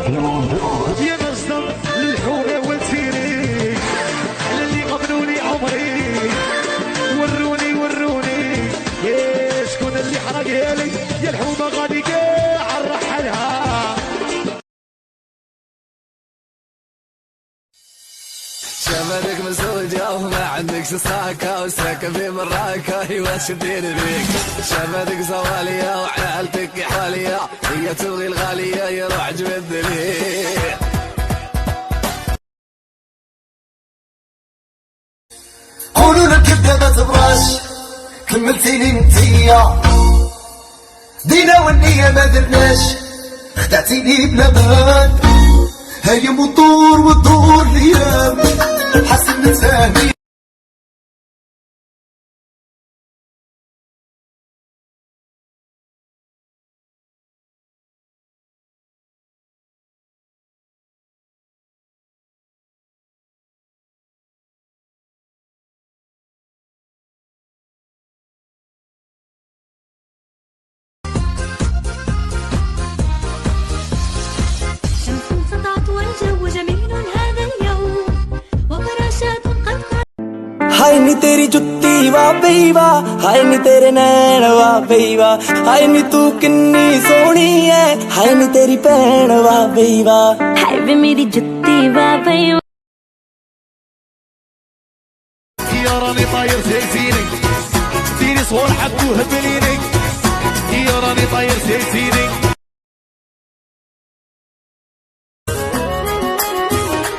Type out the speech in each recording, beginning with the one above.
يا نصدم للحومه والتيري اللي قبلوني عمري وروني يا شكون اللي حرقها لي يا الحومه غادي كاع نرحلها. شبابك مسوجة وما عندك ساكة وساكة في مراكة ايوا شدين بيك. شبابك زوالية وعيالتك حوالية هي تبغي الغالية يروح جبد لي. قولوا لك كذا تبراش كملتيني انتيا دينا والنية ما درناش خدعتيني بلا بال هاي موتور وتدور الايام حسن نساني. हाय नी तेरी जुत्ती वाह बई वाह, हाय नी तेरे नैन वाह बई वाह, हाय नी तू किन्नी सोहनी है, हाय नी तेरी भैन वाह बई वाह, हाय वे मेरी जुत्ती वाह बई वाह। يا راني طاير زيزيني ديري صور حد وهبليني يا راني طاير زيزيني.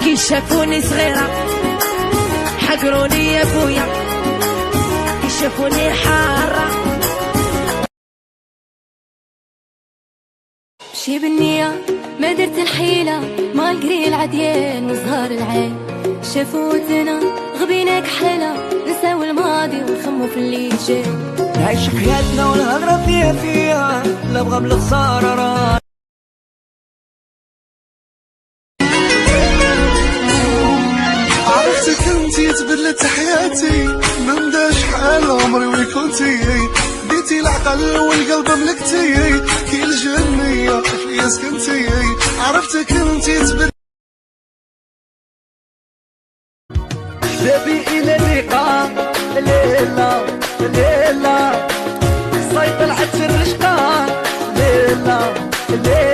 كي شافوني صغيرة حقروني يا بويا، كي شافوني حارة مشي بالنية ما درت الحيلة ما القري العديان وزهار العين شافوتنا غبينا كحيلة نساو الماضي ونخمو في اللي جاي نعيش حياتنا ونهضر فيها لا بغى بالخسارة راه عرفتك انتي تبدلت حياتي ما مداش حال عمري وكنتي ديتي العقل والقلب ملكتي كي الجنية فيا سكنتي عرفتك انتي تبدلت. بابي الى اللقاء ليلة ليلة صيد العطر الرشقة ليلة ليلة